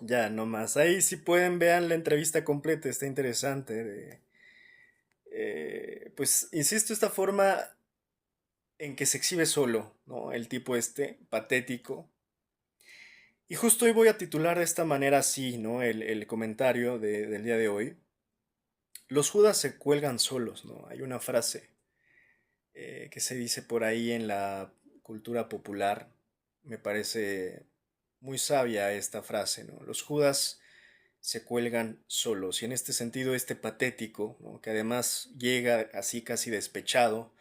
Ya, nomás. Ahí si pueden, vean la entrevista completa, está interesante. Pues, insisto, esta forma en que se exhibe solo, ¿no? El tipo este, patético. Y justo hoy voy a titular de esta manera así, ¿no? El comentario del día de hoy. Los Judas se cuelgan solos, ¿no? Hay una frase que se dice por ahí en la cultura popular. Me parece muy sabia esta frase, ¿no? Los Judas se cuelgan solos. Y en este sentido, este patético, ¿no? Que además llega así casi despechado,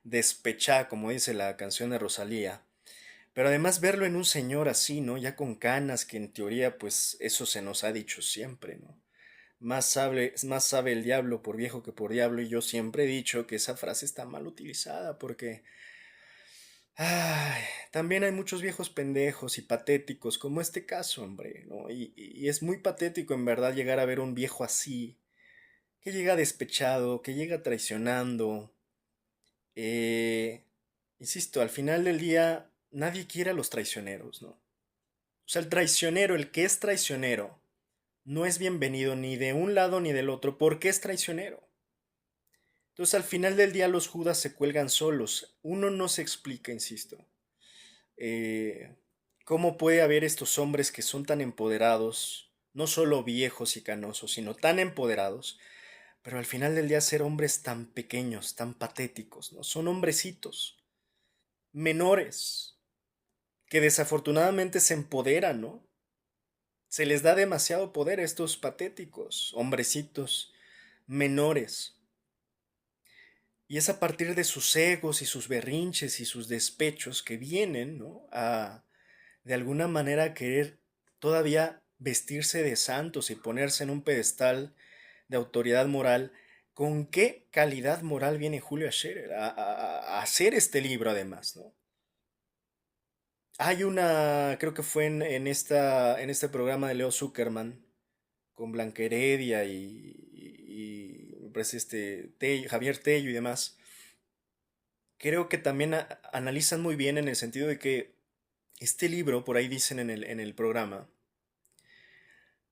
despecha, como dice la canción de Rosalía. Pero además verlo en un señor así, ¿no? Ya con canas, que en teoría, pues eso se nos ha dicho siempre, ¿no? Más sabe el diablo por viejo que por diablo, y yo siempre he dicho que esa frase está mal utilizada porque ay, también hay muchos viejos pendejos y patéticos, como este caso, hombre, ¿no? Y es muy patético en verdad llegar a ver un viejo así, que llega despechado, que llega traicionando. eh, Insisto, al final del día nadie quiere a los traicioneros, ¿no? O sea, el traicionero, el que es traicionero, no es bienvenido ni de un lado ni del otro porque es traicionero. Entonces, al final del día los Judas se cuelgan solos. Uno no se explica, insisto. eh, ¿Cómo puede haber estos hombres que son tan empoderados, no solo viejos y canosos, sino tan empoderados, pero al final del día ser hombres tan pequeños, tan patéticos, ¿no? Son hombrecitos, menores, que desafortunadamente se empoderan, ¿no? Se les da demasiado poder a estos patéticos, hombrecitos, menores. Y es a partir de sus egos y sus berrinches y sus despechos que vienen, ¿no? A de alguna manera querer todavía vestirse de santos y ponerse en un pedestal de autoridad moral. ¿Con qué calidad moral viene Julio Scherer a hacer este libro además, ¿no? Hay una, creo que fue en este programa de Leo Zuckerman, con Blanca Heredia y me parece Javier Tello y demás. Creo que también analizan muy bien en el sentido de que este libro, por ahí dicen en el programa,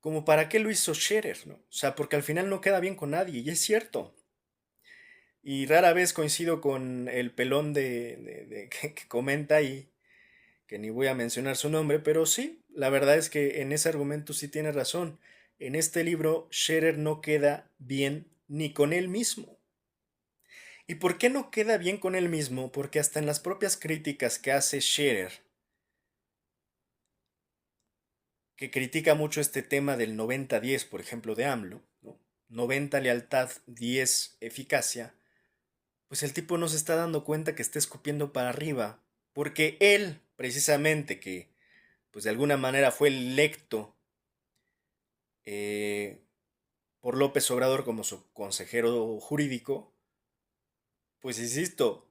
como para qué lo hizo Scherer, ¿no? O sea, porque al final no queda bien con nadie, y es cierto. Y rara vez coincido con el pelón que comenta ahí, que ni voy a mencionar su nombre, pero sí, la verdad es que en ese argumento sí tiene razón. En este libro, Scherer no queda bien ni con él mismo. ¿Y por qué no queda bien con él mismo? Porque hasta en las propias críticas que hace Scherer, que critica mucho este tema del 90-10, por ejemplo, de AMLO, ¿no? 90 lealtad, 10 eficacia, pues el tipo no se está dando cuenta que está escupiendo para arriba, porque él, precisamente, que pues de alguna manera fue electo eh, por López Obrador como su consejero jurídico, pues insisto,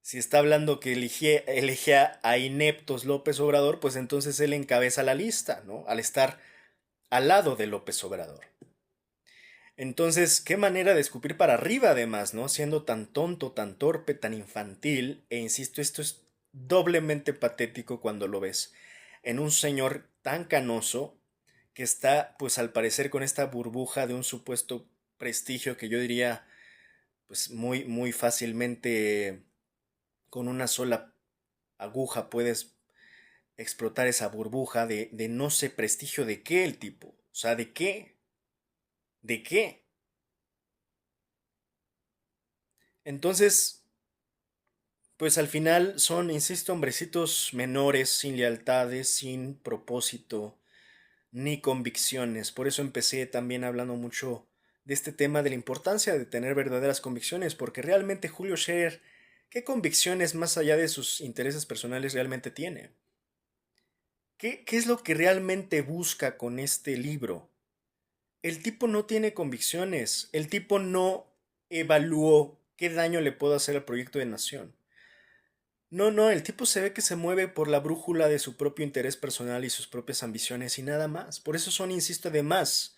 si está hablando que elige a ineptos López Obrador, pues entonces él encabeza la lista, ¿no? Al estar al lado de López Obrador. Entonces, qué manera de escupir para arriba además, ¿no? Siendo tan tonto, tan torpe, tan infantil, e insisto, esto es doblemente patético cuando lo ves en un señor tan canoso que está, pues al parecer, con esta burbuja de un supuesto prestigio que yo diría, pues muy fácilmente con una sola aguja puedes explotar esa burbuja de no sé prestigio de qué el tipo, o sea, de qué, de qué. Entonces, pues al final son, insisto, hombrecitos menores, sin lealtades, sin propósito, ni convicciones. Por eso empecé también hablando mucho de este tema de la importancia de tener verdaderas convicciones, porque realmente Julio Scherer, ¿qué convicciones más allá de sus intereses personales realmente tiene? ¿Qué es lo que realmente busca con este libro? El tipo no tiene convicciones, el tipo no evaluó qué daño le puede hacer al proyecto de nación. No, no, el tipo se ve que se mueve por la brújula de su propio interés personal y sus propias ambiciones y nada más. Por eso son, insisto, además,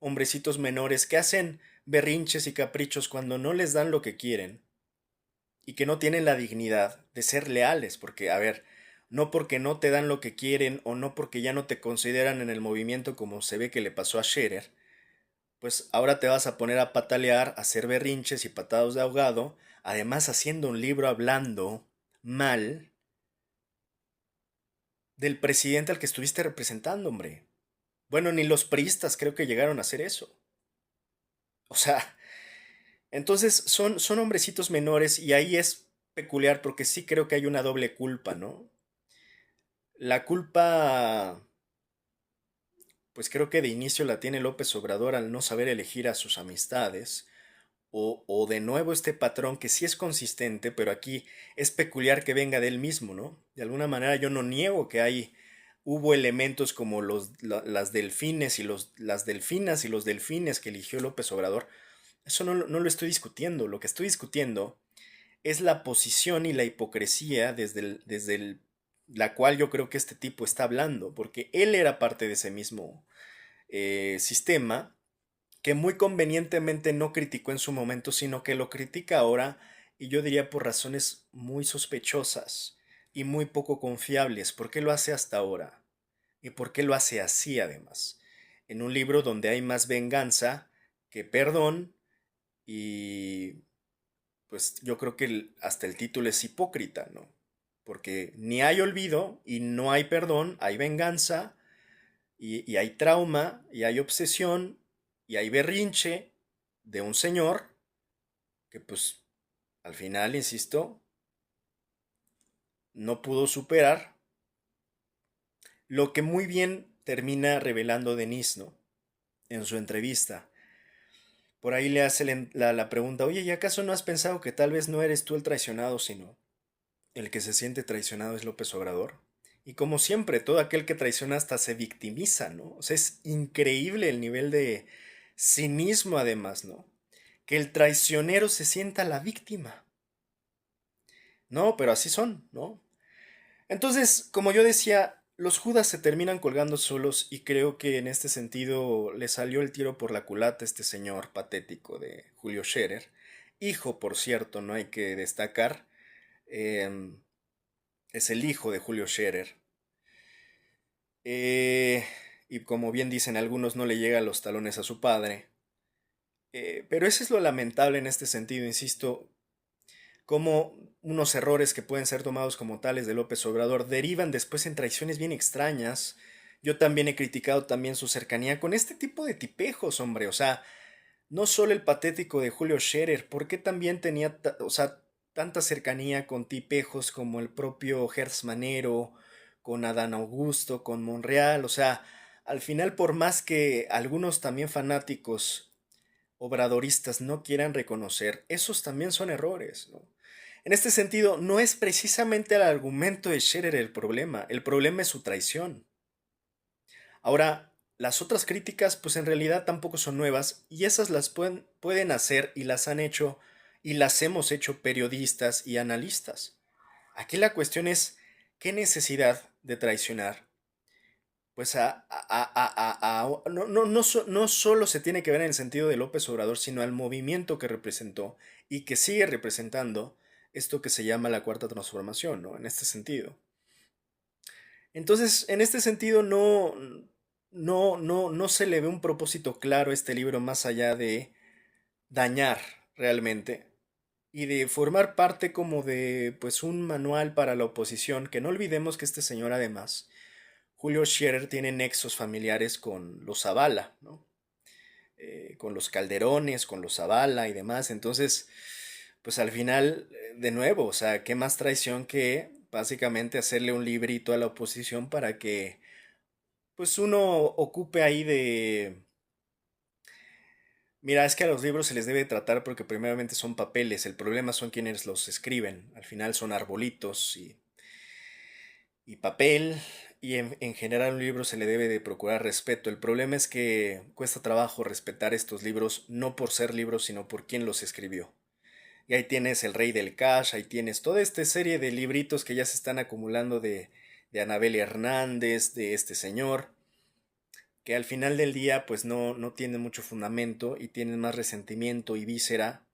hombrecitos menores que hacen berrinches y caprichos cuando no les dan lo que quieren. y que no tienen la dignidad de ser leales, porque, a ver, no porque no te dan lo que quieren o no porque ya no te consideran en el movimiento como se ve que le pasó a Scherer, pues ahora te vas a poner a patalear, a hacer berrinches y patados de ahogado, además haciendo un libro hablando mal del presidente al que estuviste representando, hombre. Bueno, ni los priistas creo que llegaron a hacer eso. O sea, entonces son hombrecitos menores y ahí es peculiar porque sí creo que hay una doble culpa, ¿no? La culpa, pues creo que de inicio la tiene López Obrador al no saber elegir a sus amistades, o de nuevo este patrón que sí es consistente, pero aquí es peculiar que venga de él mismo, ¿no? De alguna manera yo no niego que hubo elementos como las delfines y las delfinas y los delfines que eligió López Obrador. Eso no lo estoy discutiendo. Lo que estoy discutiendo es la posición y la hipocresía la cual yo creo que este tipo está hablando, porque él era parte de ese mismo sistema que muy convenientemente no criticó en su momento, sino que lo critica ahora, y yo diría por razones muy sospechosas y muy poco confiables. ¿Por qué lo hace hasta ahora? ¿Y por qué lo hace así además? En un libro donde hay más venganza que perdón, y pues yo creo que hasta el título es hipócrita, ¿no? Porque ni hay olvido y no hay perdón, hay venganza y hay trauma y hay obsesión y hay berrinche de un señor que pues al final, insisto, no pudo superar lo que muy bien termina revelando Denise, ¿no? En su entrevista. Por ahí le hace la pregunta, oye, ¿y acaso no has pensado que tal vez no eres tú el traicionado, sino el que se siente traicionado es López Obrador? Y como siempre, todo aquel que traiciona hasta se victimiza, ¿no? O sea, es increíble el nivel de cinismo además, ¿no? Que el traicionero se sienta la víctima. No, pero así son, ¿no? Entonces, como yo decía, los Judas se terminan colgando solos y creo que en este sentido le salió el tiro por la culata a este señor patético de Julio Scherer, hijo, por cierto, no hay que destacar, em, es el hijo de Julio Scherer. Eh, y como bien dicen algunos, no le llega a los talones a su padre. Pero eso es lo lamentable en este sentido, insisto, cómo unos errores que pueden ser tomados como tales de López Obrador derivan después en traiciones bien extrañas. Yo también he criticado también su cercanía con este tipo de tipejos, hombre. O sea, no solo el patético de Julio Scherer, ¿por qué también tenía, o sea, tanta cercanía con tipejos como el propio Gertz Manero, con Adán Augusto, con Monreal? O sea, al final, por más que algunos también fanáticos obradoristas no quieran reconocer, esos también son errores, ¿no? En este sentido, no es precisamente el argumento de Scherer el problema es su traición. Ahora, las otras críticas, pues en realidad tampoco son nuevas y esas las pueden hacer y las han hecho y las hemos hecho periodistas y analistas. Aquí la cuestión es, ¿qué necesidad de traicionar? Pues no solo se tiene que ver en el sentido de López Obrador, sino al movimiento que representó y que sigue representando esto que se llama la Cuarta Transformación, ¿no? En este sentido. Entonces, en este sentido, no se le ve un propósito claro a este libro más allá de dañar realmente y de formar parte como de, pues, un manual para la oposición, que no olvidemos que este señor además, Julio Scherer, tiene nexos familiares con los Zavala, ¿no? Con los Calderones, con los Zavala y demás. Entonces, pues al final, de nuevo, o sea, qué más traición que básicamente hacerle un librito a la oposición para que pues uno ocupe ahí de... Mira, es que a los libros se les debe tratar porque primeramente son papeles, el problema son quienes los escriben, al final son arbolitos y papel, y en general a un libro se le debe de procurar respeto. El problema es que cuesta trabajo respetar estos libros, no por ser libros, sino por quien los escribió. Y ahí tienes El Rey del Cash, ahí tienes toda esta serie de libritos que ya se están acumulando de Anabel Hernández, de este señor, que al final del día pues no tienen mucho fundamento y tienen más resentimiento y víscera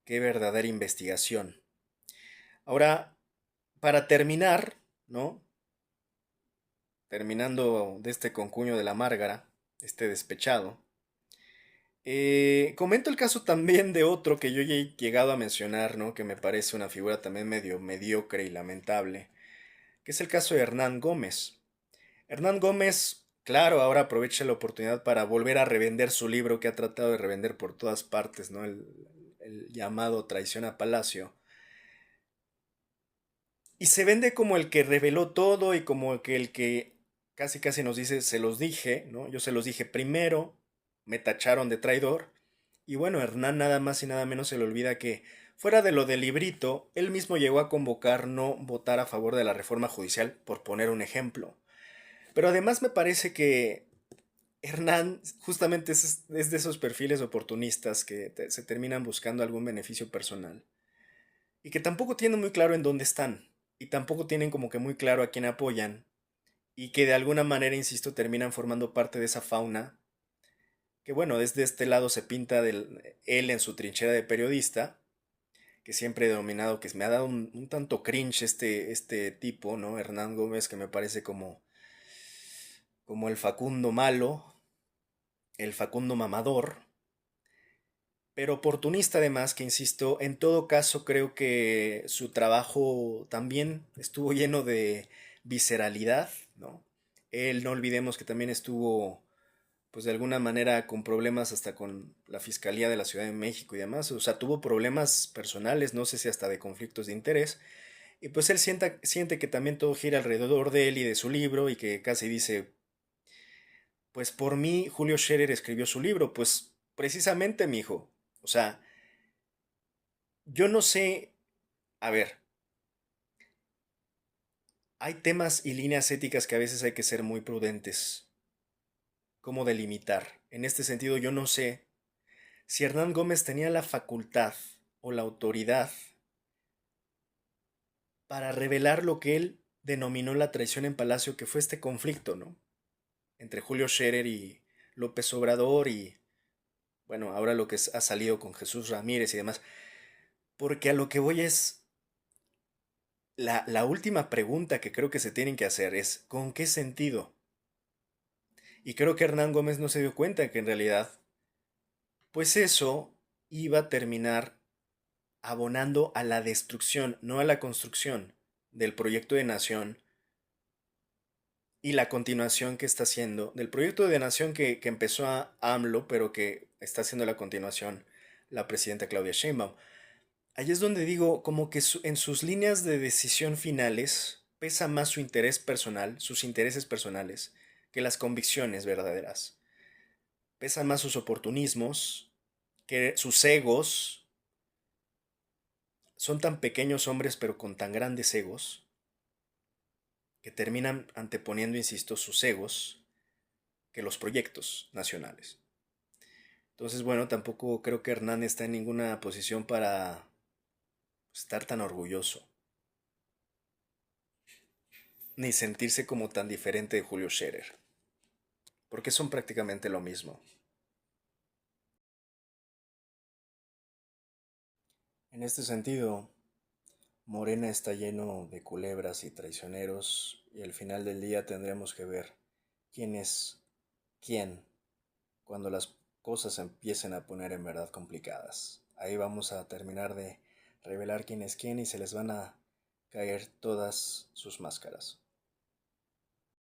que verdadera investigación. Ahora, para terminar, ¿no? Terminando de este concuño de la Márgara, este despechado, comento el caso también de otro que yo ya he llegado a mencionar, ¿no? Que me parece una figura también medio mediocre y lamentable, que es el caso de Hernán Gómez. Hernán Gómez, claro, ahora aprovecha la oportunidad para volver a revender su libro que ha tratado de revender por todas partes, ¿no? El llamado Traición a Palacio. Y se vende como el que reveló todo y como que el que casi casi nos dice, se los dije, ¿no? Yo se los dije primero, me tacharon de traidor. Y bueno, Hernán nada más y nada menos se le olvida que, fuera de lo del librito, él mismo llegó a convocar no votar a favor de la reforma judicial, por poner un ejemplo. Pero además me parece que Hernán justamente es de esos perfiles oportunistas que se terminan buscando algún beneficio personal y que tampoco tienen muy claro en dónde están y tampoco tienen como que muy claro a quién apoyan y que de alguna manera, insisto, terminan formando parte de esa fauna que bueno, desde este lado se pinta él en su trinchera de periodista, que siempre he denominado que me ha dado un tanto cringe este tipo, ¿no? Hernán Gómez, que me parece como el Facundo malo, el Facundo mamador, pero oportunista además, que insisto, en todo caso creo que su trabajo también estuvo lleno de visceralidad, ¿no? Él, no olvidemos que también estuvo, pues de alguna manera, con problemas hasta con la Fiscalía de la Ciudad de México y demás, o sea, tuvo problemas personales, no sé si hasta de conflictos de interés, y pues él siente que también todo gira alrededor de él y de su libro, y que casi dice, pues por mí Julio Scherer escribió su libro, pues precisamente, mi hijo, o sea, yo no sé, a ver, hay temas y líneas éticas que a veces hay que ser muy prudentes. ¿Cómo delimitar? En este sentido, yo no sé si Hernán Gómez tenía la facultad o la autoridad para revelar lo que él denominó la traición en Palacio, que fue este conflicto, ¿no? Entre Julio Scherer y López Obrador y, bueno, ahora lo que ha salido con Jesús Ramírez y demás. Porque a lo que voy es, la última pregunta que creo que se tienen que hacer es, ¿con qué sentido? Y creo que Hernán Gómez no se dio cuenta que en realidad, pues eso iba a terminar abonando a la destrucción, no a la construcción del proyecto de nación y la continuación que está haciendo del proyecto de nación que empezó a AMLO, pero que está haciendo la continuación la presidenta Claudia Sheinbaum. Ahí es donde digo, como que en sus líneas de decisión finales pesa más su interés personal, sus intereses personales, que las convicciones verdaderas. Pesan más sus oportunismos, que sus egos. Son tan pequeños hombres, pero con tan grandes egos, que terminan anteponiendo, insisto, sus egos que los proyectos nacionales. Entonces, bueno, tampoco creo que Hernán está en ninguna posición para estar tan orgulloso, ni sentirse como tan diferente de Julio Scherer, porque son prácticamente lo mismo. En este sentido, Morena está lleno de culebras y traicioneros, y al final del día tendremos que ver quién es quién cuando las cosas se empiecen a poner en verdad complicadas. Ahí vamos a terminar de revelar quién es quién y se les van a caer todas sus máscaras.